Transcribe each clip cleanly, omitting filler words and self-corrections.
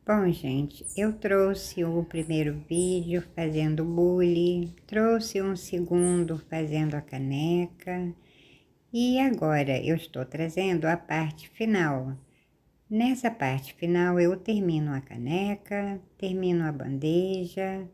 Bom, gente, eu trouxe o primeiro vídeo fazendo bule, trouxe um segundo fazendo a caneca e agora eu estou trazendo a parte final. Nessa parte final eu termino a caneca, termino a bandeja.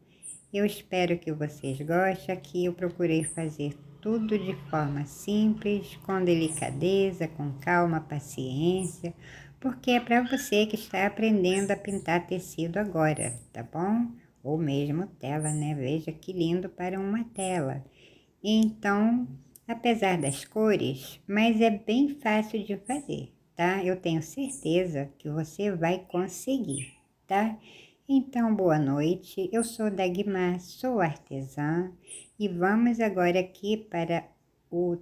Eu espero que vocês gostem. Aqui eu procurei fazer tudo de forma simples, com delicadeza, com calma, paciência, porque é para você que está aprendendo a pintar tecido agora, tá bom? Ou mesmo tela, né? Veja que lindo para uma tela. Então, apesar das cores, mas é bem fácil de fazer, tá? Eu tenho certeza que você vai conseguir, tá? Então, boa noite, eu sou Dagmar, sou artesã e vamos agora aqui para o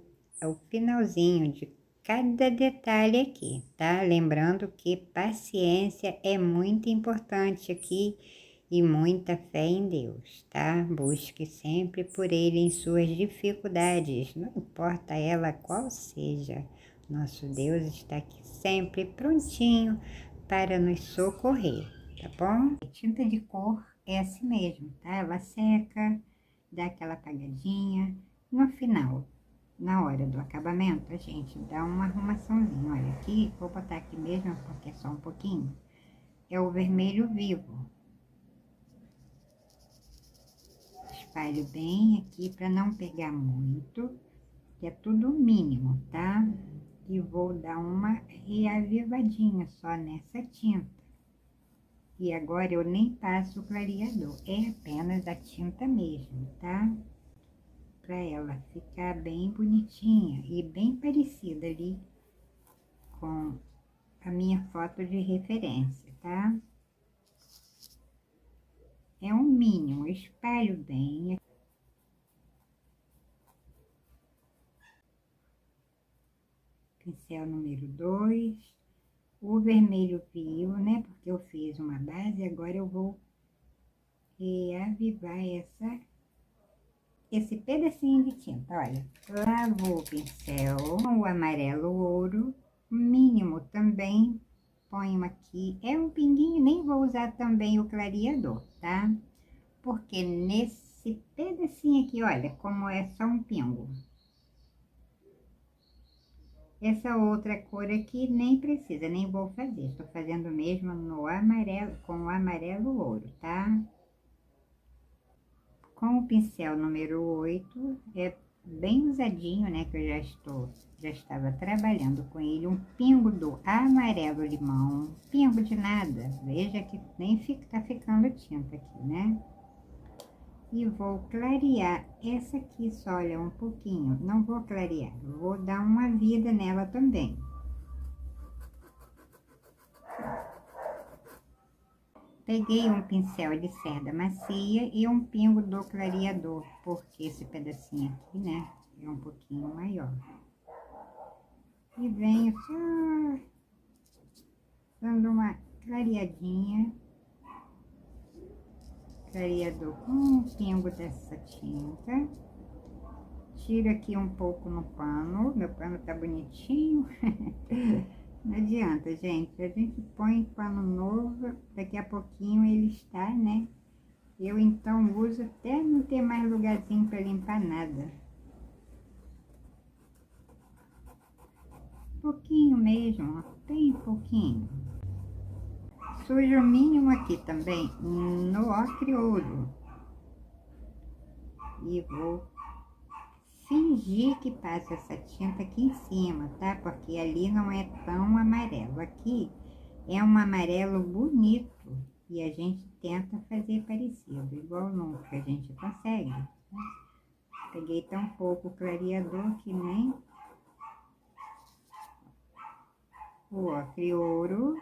finalzinho de cada detalhe aqui, tá? Lembrando que paciência é muito importante aqui e muita fé em Deus, tá? Busque sempre por Ele em suas dificuldades, não importa ela qual seja. Nosso Deus está aqui sempre prontinho para nos socorrer, tá bom? A tinta de cor é assim mesmo, tá? Ela seca, dá aquela apagadinha. No final, na hora do acabamento, a gente dá uma arrumaçãozinha. Olha aqui, vou botar aqui mesmo porque é só um pouquinho. É o vermelho vivo. Espalho bem aqui para não pegar muito, que é tudo mínimo, tá? E vou dar uma reavivadinha só nessa tinta. E agora eu nem passo o clareador, é apenas a tinta mesmo, tá? Para ela ficar bem bonitinha e bem parecida ali com a minha foto de referência, tá? É um mínimo, espalho bem. Pincel número 2, o vermelho vivo, né? Porque eu fiz uma base, agora eu vou reavivar esse pedacinho de tinta. Olha, lavou o pincel com o amarelo ouro, mínimo também, ponho aqui, é um pinguinho, nem vou usar também o clareador, tá? Porque nesse pedacinho aqui, olha, como é só um pingo. Essa outra cor aqui nem precisa, nem vou fazer. Estou fazendo mesmo no amarelo, com o amarelo ouro, tá? Com o pincel número 8, é bem usadinho, né? Que eu já estava trabalhando com ele. Um pingo do amarelo limão, pingo de nada. Veja que nem tá ficando tinta aqui, né? E vou clarear essa aqui só, olha, um pouquinho. Não vou clarear, vou dar uma vida nela também. Peguei um pincel de cerda macia e um pingo do clareador, porque esse pedacinho aqui, né, é um pouquinho maior. E venho só dando uma clareadinha, clareador com um pingo dessa tinta. Tiro aqui um pouco no pano, meu pano tá bonitinho. Não adianta, gente, a gente põe pano novo, daqui a pouquinho ele está, né? Eu então uso até não ter mais lugarzinho para limpar nada. Pouquinho mesmo, bem pouquinho. Sujo o mínimo aqui também no ocre ouro. E vou fingir que passa essa tinta aqui em cima, tá? Porque ali não é tão amarelo. Aqui é um amarelo bonito e a gente tenta fazer parecido, igual nunca a gente consegue, né? Peguei tão pouco clareador que nem o ocre ouro,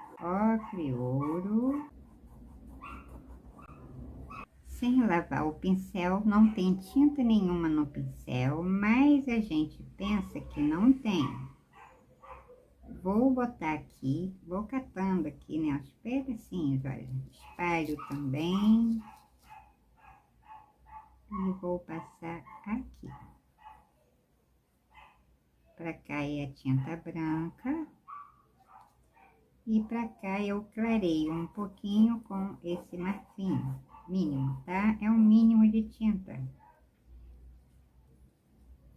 sem lavar o pincel, não tem tinta nenhuma no pincel, mas a gente pensa que não tem. Vou botar aqui, vou catando aqui, né, os pedacinhos, olha, espalho também. E vou passar aqui. Pra cá é a tinta branca. E pra cá eu clareio um pouquinho com esse marfim mínimo, tá? É um mínimo de tinta.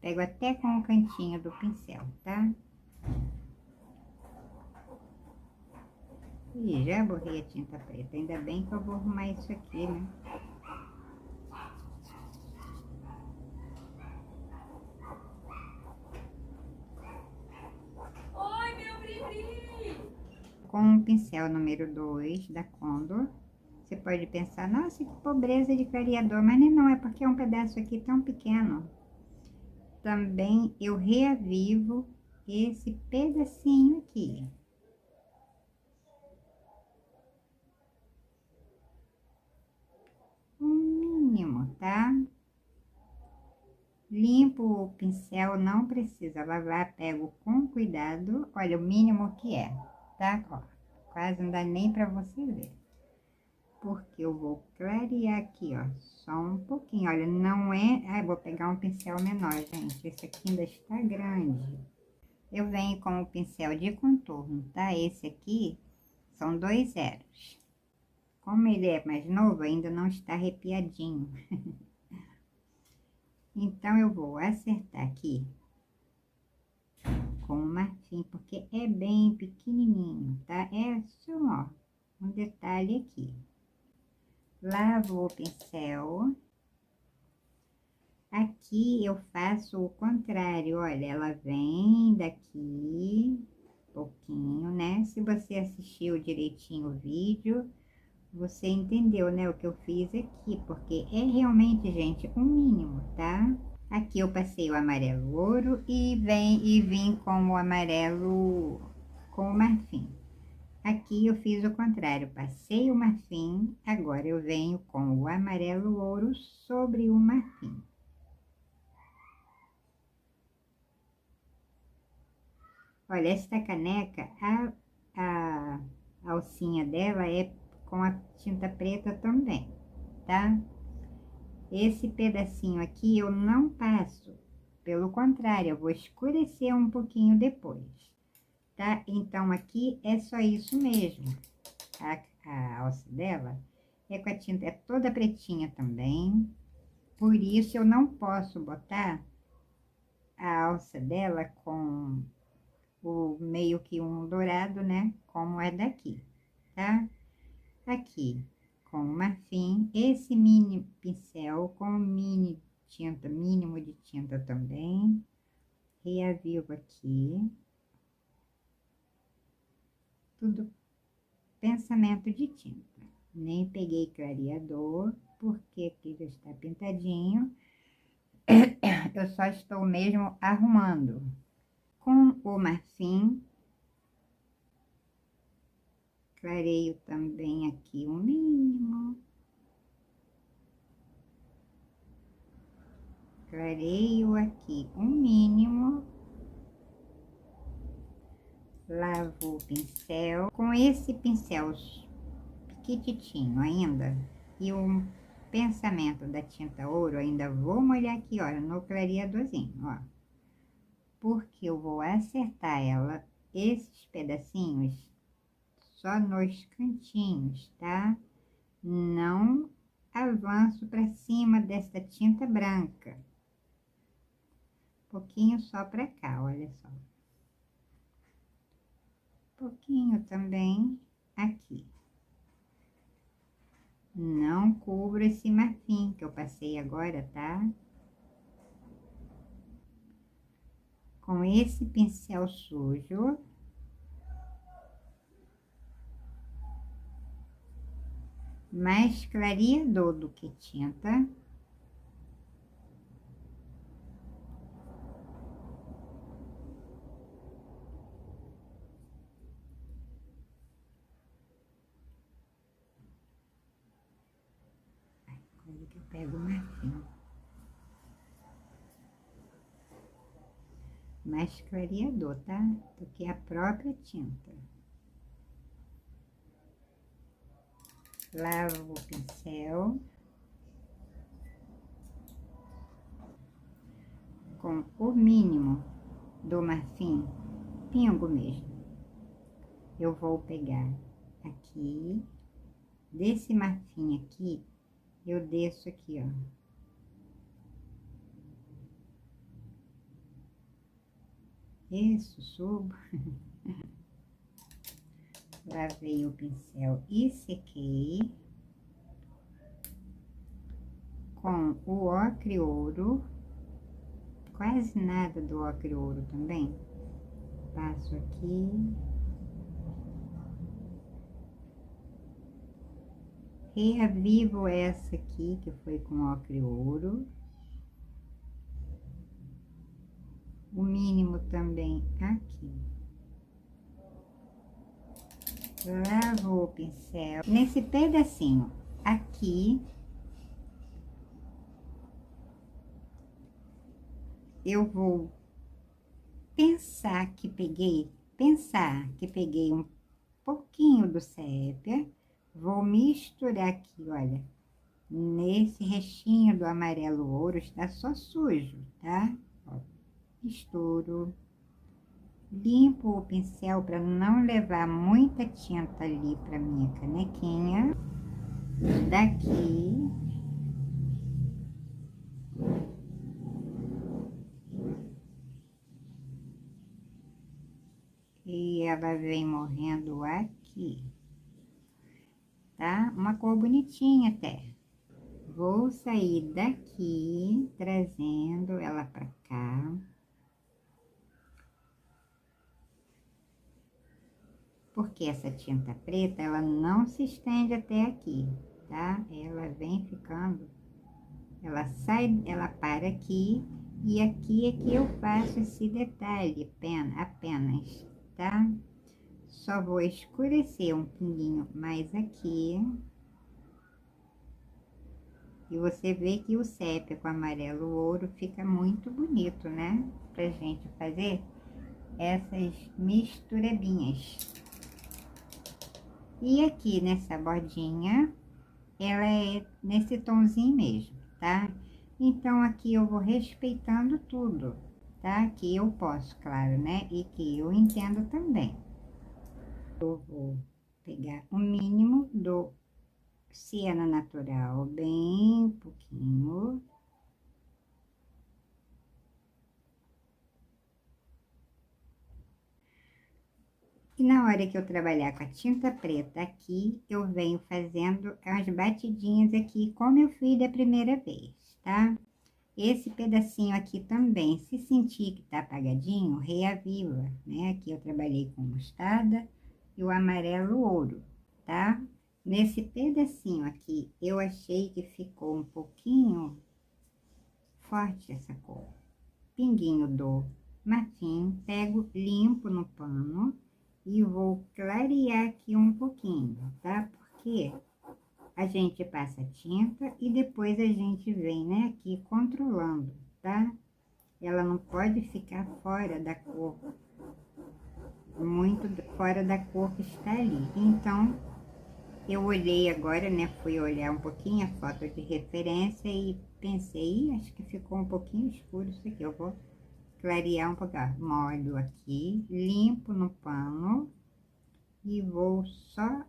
Pego até com o cantinho do pincel, tá? E já borrei a tinta preta, ainda bem que eu vou arrumar isso aqui, né? Oi, meu bri-bri! Com o pincel número 2 da Condor, você pode pensar, nossa, que pobreza de clareador, mas não, é porque é um pedaço aqui tão pequeno. Também eu reavivo esse pedacinho aqui. O mínimo, tá? Limpo o pincel, não precisa lavar, pego com cuidado. Olha, o mínimo que é, tá? Ó, quase não dá nem pra você ver. Porque eu vou clarear aqui, ó, só um pouquinho. Olha, não é... Ah, vou pegar um pincel menor, gente. Esse aqui ainda está grande. Eu venho com o pincel de contorno, tá? Esse aqui são 2 zeros. Como ele é mais novo, ainda não está arrepiadinho. Então, eu vou acertar aqui com o marfim, porque é bem pequenininho, tá? É só, ó, um detalhe aqui. Lavo o pincel. Aqui eu faço o contrário, olha, ela vem daqui, pouquinho, né? Se você assistiu direitinho o vídeo, você entendeu, né, o que eu fiz aqui, porque é realmente, gente, um mínimo, tá? Aqui eu passei o amarelo ouro e vim com o amarelo com o marfim. Aqui eu fiz o contrário, passei o marfim, agora eu venho com o amarelo ouro sobre o marfim. Olha, esta caneca, a alcinha dela é com a tinta preta também, tá? Esse pedacinho aqui eu não passo, pelo contrário, eu vou escurecer um pouquinho depois, tá? Então, aqui é só isso mesmo. A alça dela é com a tinta, é toda pretinha também, por isso eu não posso botar a alça dela com o meio que um dourado, né? Como é daqui, tá? Aqui, com o marfim, esse mini pincel com mini tinta, mínimo de tinta também. Reavivo aqui. Tudo pensamento de tinta. Nem peguei clareador, porque aqui já está pintadinho. Eu só estou mesmo arrumando. Com o marfim, clareio também aqui o mínimo. Clareio aqui o mínimo. Lavo o pincel. Com esse pincel piquititinho ainda, e o pensamento da tinta ouro, ainda vou molhar aqui, ó, no clareadorzinho, ó. Porque eu vou acertar ela, esses pedacinhos, só nos cantinhos, tá? Não avanço para cima dessa tinta branca. Pouquinho só para cá, olha só. Pouquinho também aqui. Não cubro esse marfim que eu passei agora, tá? Com esse pincel sujo, mais clareador do que tinta. Agora que eu pego o marfim. Mais clareador, tá? Do que a própria tinta. Lavo o pincel. Com o mínimo do marfim, pingo mesmo. eu vou pegar aqui, desse marfim aqui, eu desço aqui, ó. Isso, subo. Lavei o pincel e sequei. Com o ocre ouro, quase nada do ocre ouro também. Passo aqui. Reavivo essa aqui, que foi com ocre ouro. O mínimo também aqui. Lavo o pincel. Nesse pedacinho aqui, eu vou pensar que peguei um pouquinho do sépia. Vou misturar aqui, olha, nesse restinho do amarelo ouro, está só sujo, tá? Ó, misturo. Limpo o pincel para não levar muita tinta ali para minha canequinha. Daqui. E ela vem morrendo aqui. Tá? Uma cor bonitinha até. Vou sair daqui, trazendo ela para cá. Porque essa tinta preta, ela não se estende até aqui, tá? Ela vem ficando, ela sai, ela para aqui, e aqui é que eu faço esse detalhe, apenas, tá? Só vou escurecer um pinguinho mais aqui. E você vê que o sépia com amarelo ouro fica muito bonito, né? Pra gente fazer essas misturebinhas. E aqui nessa bordinha, ela é nesse tomzinho mesmo, tá? Então, aqui eu vou respeitando tudo, tá? Que eu posso, claro, né? E que eu entendo também. Eu vou pegar o mínimo do siena natural, bem pouquinho. E na hora que eu trabalhar com a tinta preta aqui, eu venho fazendo as batidinhas aqui, como eu fiz da primeira vez, tá? Esse pedacinho aqui também, se sentir que tá apagadinho, reaviva, né? Aqui eu trabalhei com mostarda e o amarelo ouro, tá? Nesse pedacinho aqui, eu achei que ficou um pouquinho forte essa cor. Pinguinho do marfim, pego, limpo no pano e vou clarear aqui um pouquinho, tá? Porque a gente passa tinta e depois a gente vem, né, aqui controlando, tá? Ela não pode ficar fora da cor, muito fora da cor que está ali. Então, eu olhei agora, né, fui olhar um pouquinho a foto de referência e pensei, acho que ficou um pouquinho escuro isso aqui, eu vou clarear um pouquinho, ó. Molho aqui, limpo no pano e vou só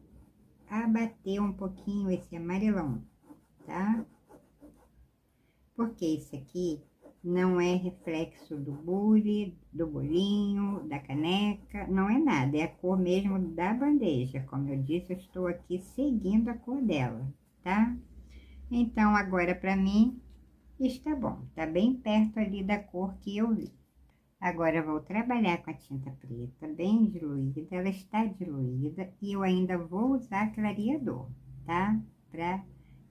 abater um pouquinho esse amarelão, tá? Porque isso aqui não é reflexo do bule, do bolinho, da caneca, não é nada, é a cor mesmo da bandeja. Como eu disse, eu estou aqui seguindo a cor dela, tá? Então, agora para mim está bom, tá bem perto ali da cor que eu vi. Agora eu vou trabalhar com a tinta preta bem diluída, ela está diluída e eu ainda vou usar clareador, tá? Pra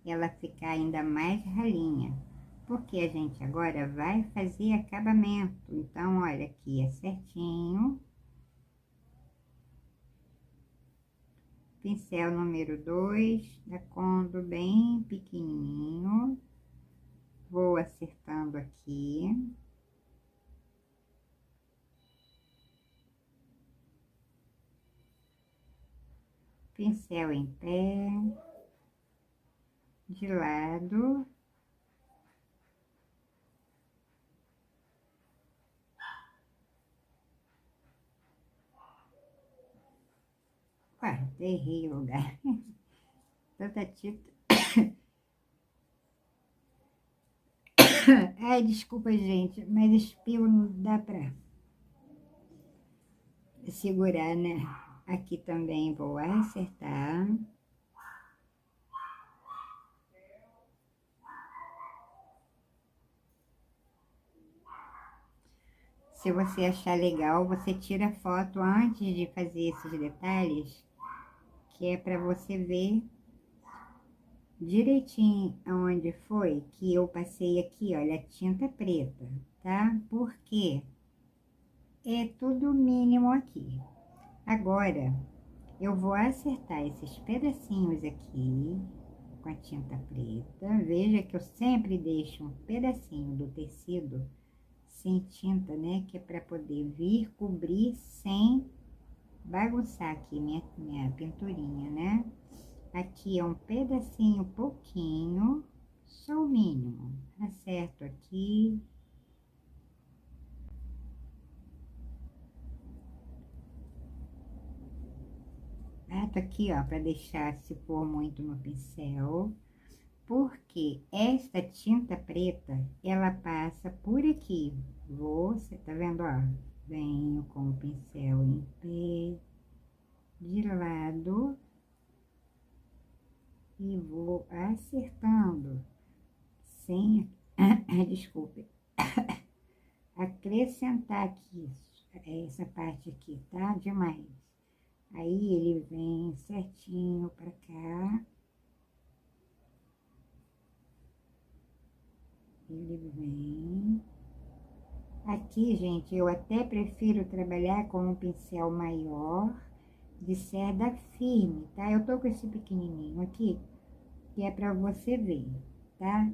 ela ficar ainda mais ralinha. Porque a gente agora vai fazer acabamento. Então, olha aqui, é certinho. Pincel número 2, da Condo bem pequenininho. Vou acertando aqui. Pincel em pé, de lado. errei o lugar. Tanta tinta. Ai, desculpa, gente, mas espirro não dá pra segurar, né? Aqui também vou acertar. Se você achar legal, você tira foto antes de fazer esses detalhes, que é para você ver direitinho aonde foi que eu passei aqui, olha, a tinta preta, tá? Porque é tudo mínimo aqui. Agora, eu vou acertar esses pedacinhos aqui com a tinta preta. Veja que eu sempre deixo um pedacinho do tecido sem tinta, né? Que é para poder vir cobrir sem bagunçar aqui minha pinturinha, né? Aqui é um pedacinho pouquinho, só o mínimo. Acerto aqui. Bato aqui, ó, para deixar se for muito no pincel. Porque esta tinta preta, ela passa por aqui. Você tá vendo, ó? Venho com o pincel em pé, de lado, e vou acertando, sem, desculpe, acrescentar aqui, essa parte aqui, tá? Demais. Aí ele vem certinho pra cá. Ele vem. Aqui, gente, eu até prefiro trabalhar com um pincel maior, de cerda firme, tá? Eu tô com esse pequenininho aqui, que é pra você ver, tá?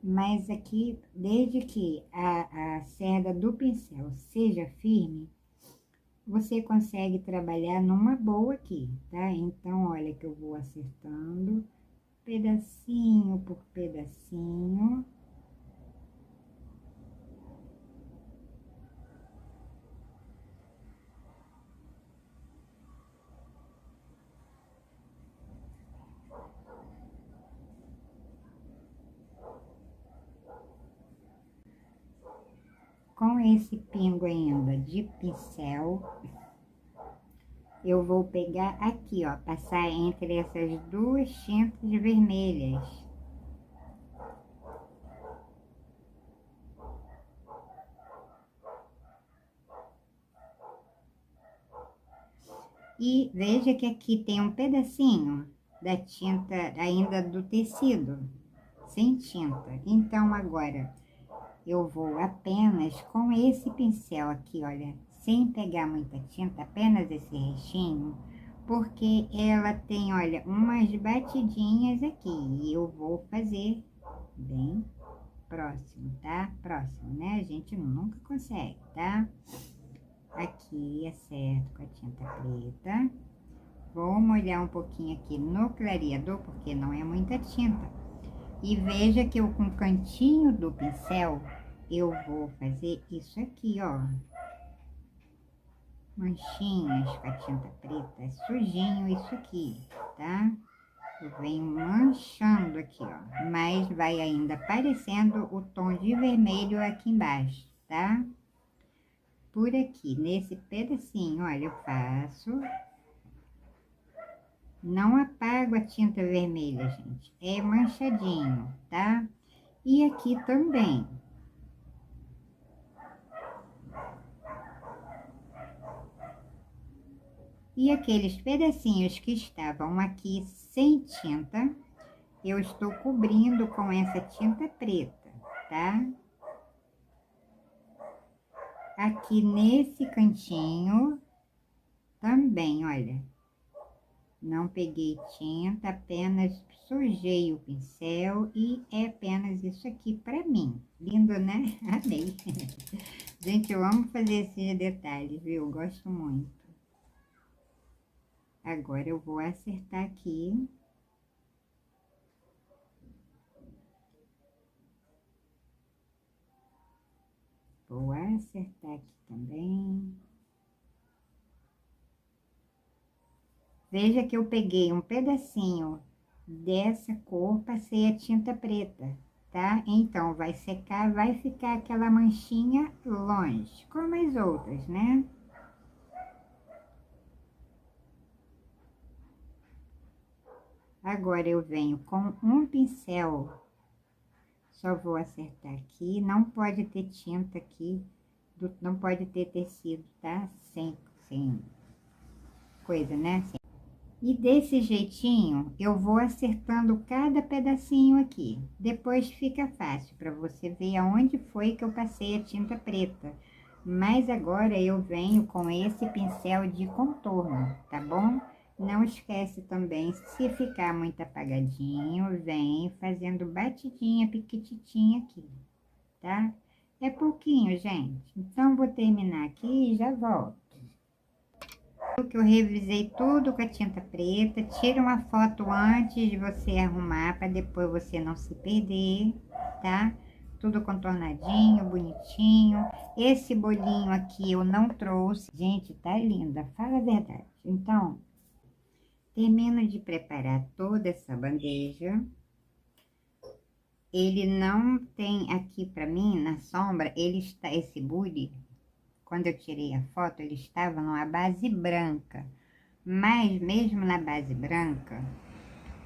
Mas aqui, desde que a cerda do pincel seja firme, você consegue trabalhar numa boa aqui, tá? Então, olha que eu vou acertando, pedacinho por pedacinho. Com esse pingo ainda de pincel, eu vou pegar aqui, ó, passar entre essas duas tintas vermelhas. E veja que aqui tem um pedacinho da tinta ainda do tecido, sem tinta. Então, agora, eu vou apenas com esse pincel aqui, olha, sem pegar muita tinta, apenas esse restinho, porque ela tem, olha, umas batidinhas aqui, e eu vou fazer bem próximo, tá? Próximo, né? A gente nunca consegue, tá? Aqui, acerto com a tinta preta. Vou molhar um pouquinho aqui no clareador, porque não é muita tinta. E veja que eu, com o cantinho do pincel, eu vou fazer isso aqui, ó. Manchinhas com a tinta preta, sujinho isso aqui, tá? Eu venho manchando aqui, ó. Mas vai ainda aparecendo o tom de vermelho aqui embaixo, tá? Por aqui, nesse pedacinho, olha, eu faço. Não apago a tinta vermelha, gente. É manchadinho, tá? E aqui também. E aqueles pedacinhos que estavam aqui sem tinta, eu estou cobrindo com essa tinta preta, tá? Aqui nesse cantinho também, olha. Não peguei tinta, apenas sujei o pincel e é apenas isso aqui pra mim. Lindo, né? Amei. Gente, eu amo fazer esses detalhes, viu? Gosto muito. Agora eu vou acertar aqui. Vou acertar aqui também. Veja que eu peguei um pedacinho dessa cor, passei a tinta preta, tá? Então, vai secar, vai ficar aquela manchinha longe, como as outras, né? Agora eu venho com um pincel, só vou acertar aqui, não pode ter tinta aqui, não pode ter tecido, tá? Sem coisa, né? E desse jeitinho, eu vou acertando cada pedacinho aqui. Depois fica fácil para você ver aonde foi que eu passei a tinta preta. Mas agora eu venho com esse pincel de contorno, tá bom? Não esquece também, se ficar muito apagadinho, vem fazendo batidinha piquititinha aqui, tá? É pouquinho, gente. Então, vou terminar aqui e já volto. Que eu revisei tudo com a tinta preta. Tira uma foto antes de você arrumar, para depois você não se perder, tá? Tudo contornadinho, bonitinho. Esse bolinho aqui eu não trouxe. Gente, tá linda, fala a verdade. Então, termino de preparar toda essa bandeja. Ele não tem aqui para mim, na sombra, ele está, esse bule, quando eu tirei a foto, ele estava numa base branca. Mas mesmo na base branca,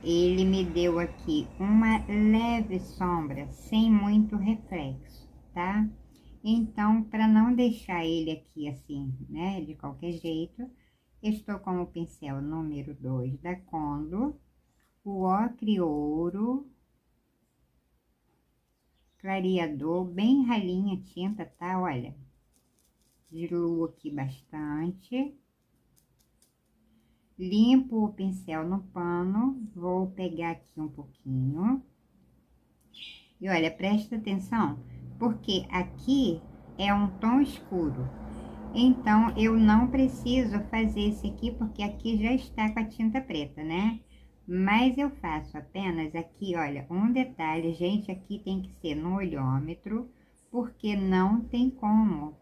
ele me deu aqui uma leve sombra, sem muito reflexo, tá? Então, para não deixar ele aqui assim, né, de qualquer jeito, estou com o pincel número 2 da Condo, o ocre ouro, clareador, bem ralinha tinta, tá? Olha, diluo aqui bastante. Limpo o pincel no pano, vou pegar aqui um pouquinho. E olha, presta atenção, porque aqui é um tom escuro. Então, eu não preciso fazer esse aqui, porque aqui já está com a tinta preta, né? Mas eu faço apenas aqui, olha, um detalhe, gente, aqui tem que ser no olhômetro, porque não tem como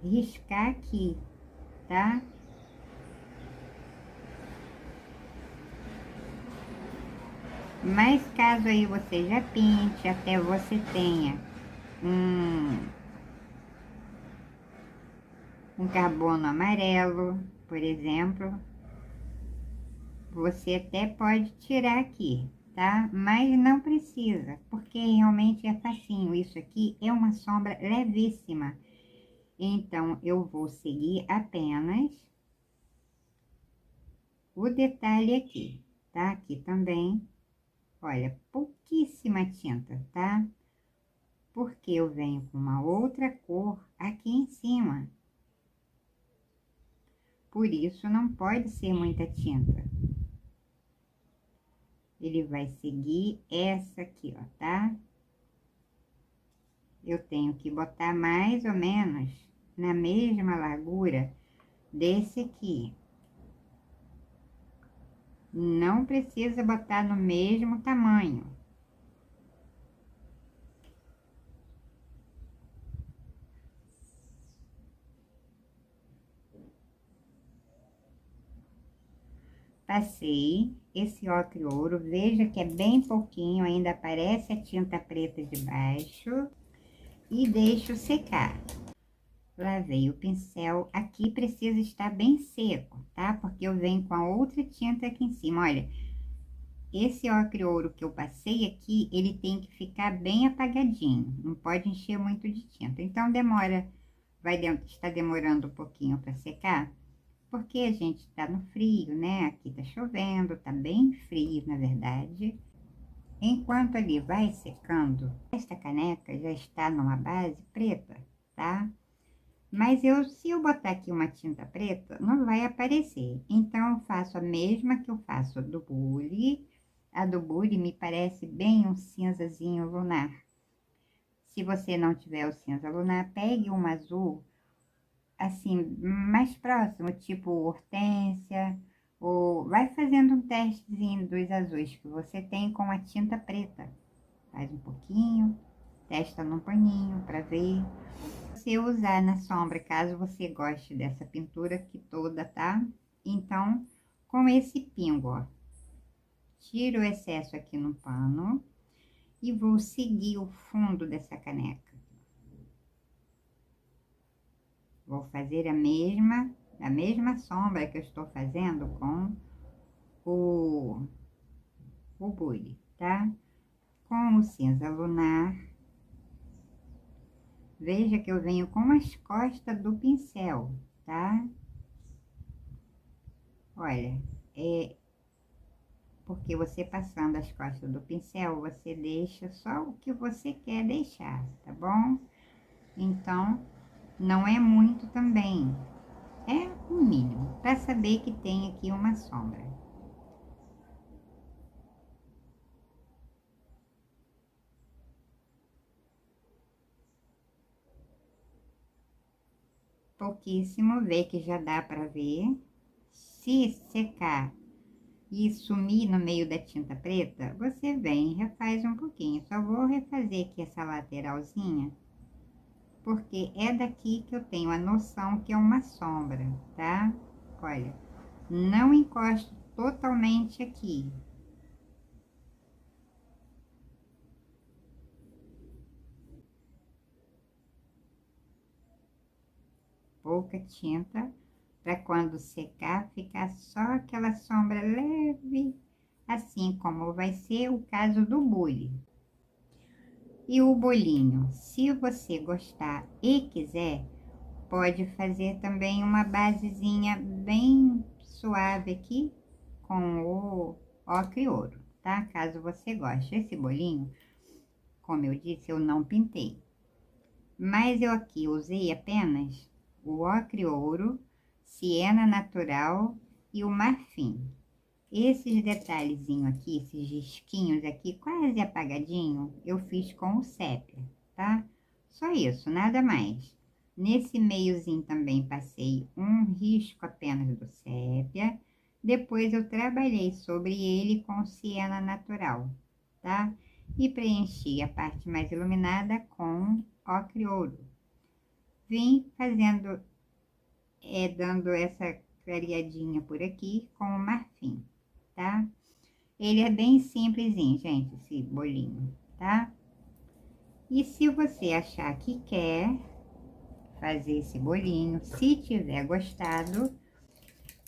riscar aqui, tá? Mas caso aí você já pinte, até você tenha um carbono amarelo, por exemplo, você até pode tirar aqui, tá? Mas não precisa, porque realmente é facinho. Isso aqui é uma sombra levíssima. Então, eu vou seguir apenas o detalhe aqui, tá? Aqui também, olha, pouquíssima tinta, tá? Porque eu venho com uma outra cor aqui em cima. Por isso, não pode ser muita tinta. Ele vai seguir essa aqui, ó, tá? Eu tenho que botar mais ou menos na mesma largura desse aqui. Não precisa botar no mesmo tamanho. Passei esse ocre ouro, veja que é bem pouquinho, ainda aparece a tinta preta de baixo. E deixo secar. Lavei o pincel, aqui precisa estar bem seco, tá? Porque eu venho com a outra tinta aqui em cima, olha. Esse ocre ouro que eu passei aqui, ele tem que ficar bem apagadinho, não pode encher muito de tinta. Então, demora, está demorando um pouquinho para secar, porque a gente tá no frio, né? Aqui tá chovendo, tá bem frio, na verdade. Enquanto ali vai secando, esta caneca já está numa base preta, tá? Mas se eu botar aqui uma tinta preta, não vai aparecer. Então, eu faço a mesma que eu faço do bule. A do bule me parece bem um cinzazinho lunar. Se você não tiver o cinza lunar, pegue um azul, assim, mais próximo, tipo hortênsia. Ou vai fazendo um testezinho dos azuis que você tem com a tinta preta. Faz um pouquinho, testa num paninho para ver. Você usar na sombra, caso você goste dessa pintura aqui toda, tá? Então, com esse pingo, ó. Tiro o excesso aqui no pano e vou seguir o fundo dessa caneca. Vou fazer a mesma sombra que eu estou fazendo com o bule, tá? Com o cinza lunar. Veja que eu venho com as costas do pincel, tá? Olha, porque você passando as costas do pincel, você deixa só o que você quer deixar, tá bom? Então, não é muito também, é o mínimo, para saber que tem aqui uma sombra. Pouquíssimo, vê que já dá para ver. Se secar e sumir no meio da tinta preta, você vem e refaz um pouquinho. Só vou refazer aqui essa lateralzinha, porque é daqui que eu tenho a noção que é uma sombra, tá? Olha, não encosto totalmente aqui. Pouca tinta, para quando secar, ficar só aquela sombra leve, assim como vai ser o caso do bule. E o bolinho, se você gostar e quiser, pode fazer também uma basezinha bem suave aqui com o ocre ouro, tá? Caso você goste. Esse bolinho, como eu disse, eu não pintei. Mas eu aqui usei apenas o ocre ouro, siena natural e o marfim. Esses detalhezinhos aqui, esses risquinhos aqui, quase apagadinho, eu fiz com o sépia, tá? Só isso, nada mais. Nesse meiozinho também passei um risco apenas do sépia. Depois eu trabalhei sobre ele com siena natural, tá? E preenchi a parte mais iluminada com ocre ouro. Vim fazendo, dando essa clareadinha por aqui com o marfim, tá? Ele é bem simplesinho, gente, esse bolinho, tá? E se você achar que quer fazer esse bolinho, se tiver gostado,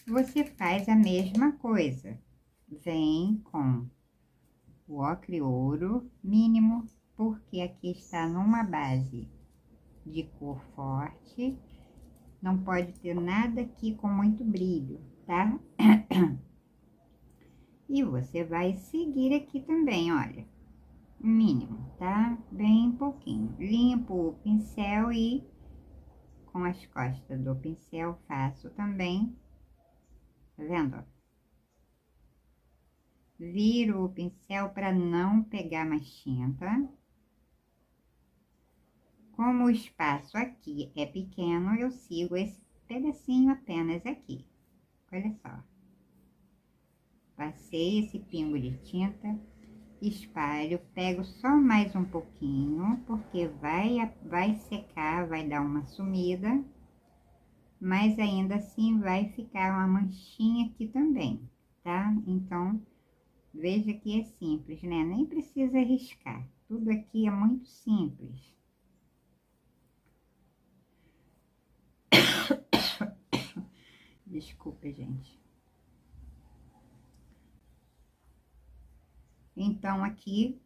você faz a mesma coisa. Vem com o ocre ouro mínimo, porque aqui está numa base de cor forte, não pode ter nada aqui com muito brilho, tá? E você vai seguir aqui também, olha, mínimo, tá? Bem pouquinho. Limpo o pincel e com as costas do pincel faço também, tá vendo? Viro o pincel para não pegar mais tinta. Como o espaço aqui é pequeno, eu sigo esse pedacinho apenas aqui. Olha só. Passei esse pingo de tinta, espalho, pego só mais um pouquinho, porque vai secar, vai dar uma sumida, mas ainda assim vai ficar uma manchinha aqui também, tá? Então, veja que é simples, né? Nem precisa riscar, tudo aqui é muito simples. Desculpa, gente. Então, aqui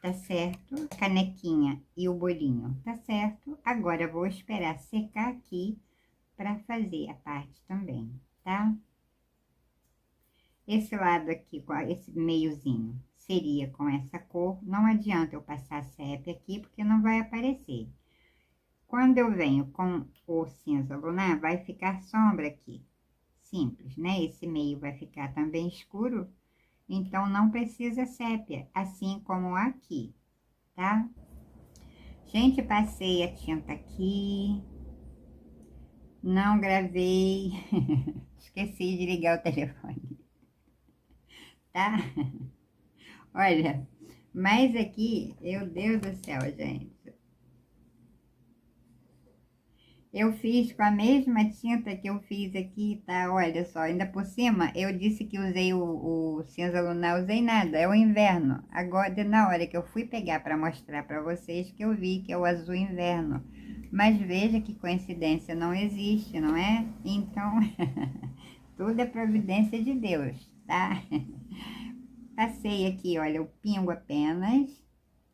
tá certo, a canequinha e o bolinho tá certo. Agora, vou esperar secar aqui para fazer a parte também, tá? Esse lado aqui, com esse meiozinho, seria com essa cor. Não adianta eu passar sépia aqui, porque não vai aparecer. Quando eu venho com o cinza lunar, vai ficar sombra aqui. Simples, né? Esse meio vai ficar também escuro, então não precisa sépia, assim como aqui, tá? Gente, passei a tinta aqui, não gravei, esqueci de ligar o telefone, tá? Olha, mas aqui, meu Deus do céu, gente. Eu fiz com a mesma tinta que eu fiz aqui, tá? Olha só, ainda por cima, eu disse que usei o cinza lunar, usei nada, é o inverno. Agora, na hora que eu fui pegar para mostrar para vocês, que eu vi que é o azul inverno. Mas veja que coincidência, não existe, não é? Então, tudo é providência de Deus, tá? Passei aqui, olha, o pingo apenas.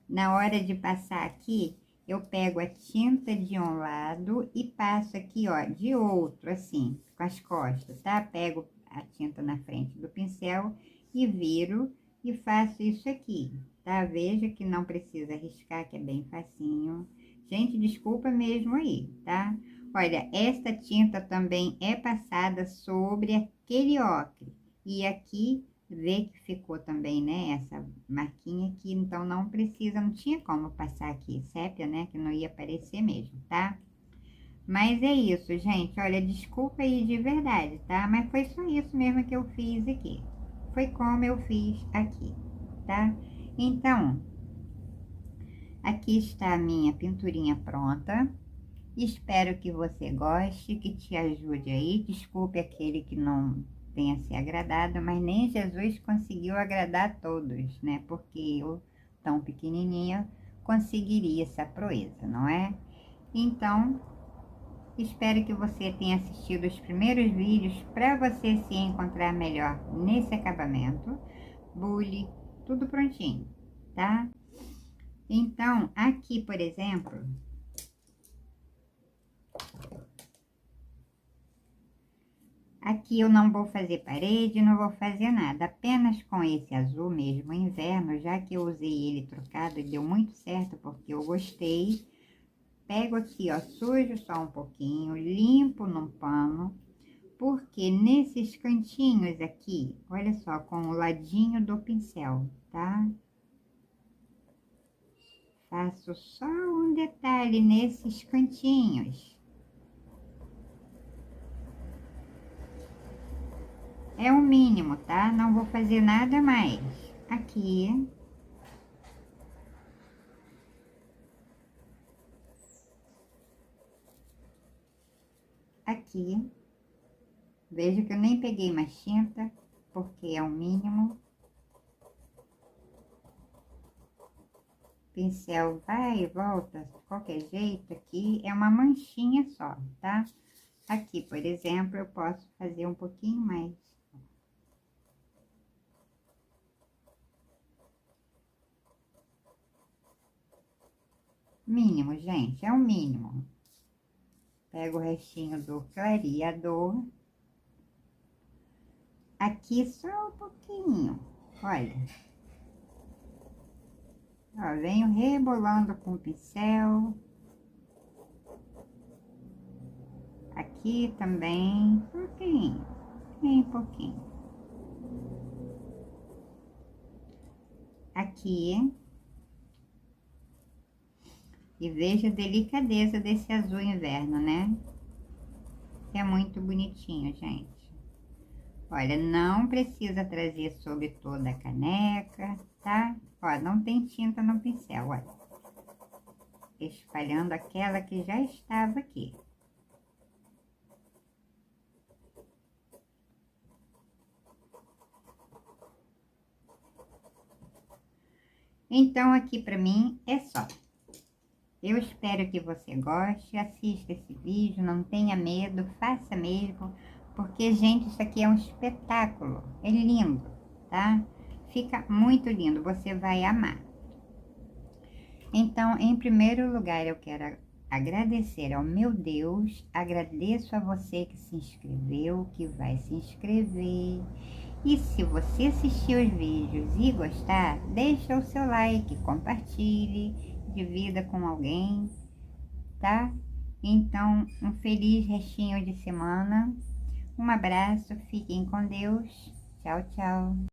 Na hora de passar aqui, eu pego a tinta de um lado e passo aqui, ó, de outro, assim, com as costas, tá? Pego a tinta na frente do pincel e viro e faço isso aqui, tá? Veja que não precisa riscar, que é bem facinho. Gente, desculpa mesmo aí, tá? Olha, esta tinta também é passada sobre aquele ocre. E aqui vê que ficou também, né, essa marquinha aqui, então não precisa, não tinha como passar aqui, sépia, né, que não ia aparecer mesmo, tá? Mas é isso, gente, olha, desculpa aí de verdade, tá? Mas foi só isso mesmo que eu fiz aqui. Foi como eu fiz aqui, tá? Então, aqui está a minha pinturinha pronta. Espero que você goste, que te ajude aí. Desculpe aquele que não tenha se agradado, mas nem Jesus conseguiu agradar a todos, né? Porque eu, tão pequenininha, conseguiria essa proeza, não é? Então, espero que você tenha assistido os primeiros vídeos para você se encontrar melhor nesse acabamento. Bule, tudo prontinho, tá? Então, aqui, por exemplo, aqui eu não vou fazer parede, não vou fazer nada, apenas com esse azul mesmo, inverno, já que eu usei ele trocado e deu muito certo, porque eu gostei. Pego aqui, ó, sujo só um pouquinho, limpo num pano, porque nesses cantinhos aqui, olha só, com o ladinho do pincel, tá? Faço só um detalhe nesses cantinhos. É o mínimo, tá? Não vou fazer nada mais. Aqui. Aqui. Veja que eu nem peguei mais tinta, porque é o mínimo. Pincel vai e volta, de qualquer jeito aqui. É uma manchinha só, tá? Aqui, por exemplo, eu posso fazer um pouquinho mais. Mínimo, gente, é o mínimo. Pego o restinho do clareador. Aqui só um pouquinho, olha. Ó, venho rebolando com o pincel. Aqui também, pouquinho, bem pouquinho. Aqui. E veja a delicadeza desse azul inverno, né? É muito bonitinho, gente. Olha, não precisa trazer sobre toda a caneca, tá? Ó, não tem tinta no pincel, olha. Espalhando aquela que já estava aqui. Então, aqui pra mim é só. Eu espero que você goste, assista esse vídeo, não tenha medo, faça mesmo, porque, gente, isso aqui é um espetáculo, é lindo, tá? Fica muito lindo, você vai amar. Então, em primeiro lugar, eu quero agradecer ao meu Deus, agradeço a você que se inscreveu, que vai se inscrever. E se você assistiu os vídeos e gostar, deixa o seu like, compartilhe, divida com alguém, tá? Então, um feliz restinho de semana. Um abraço, fiquem com Deus. Tchau, tchau.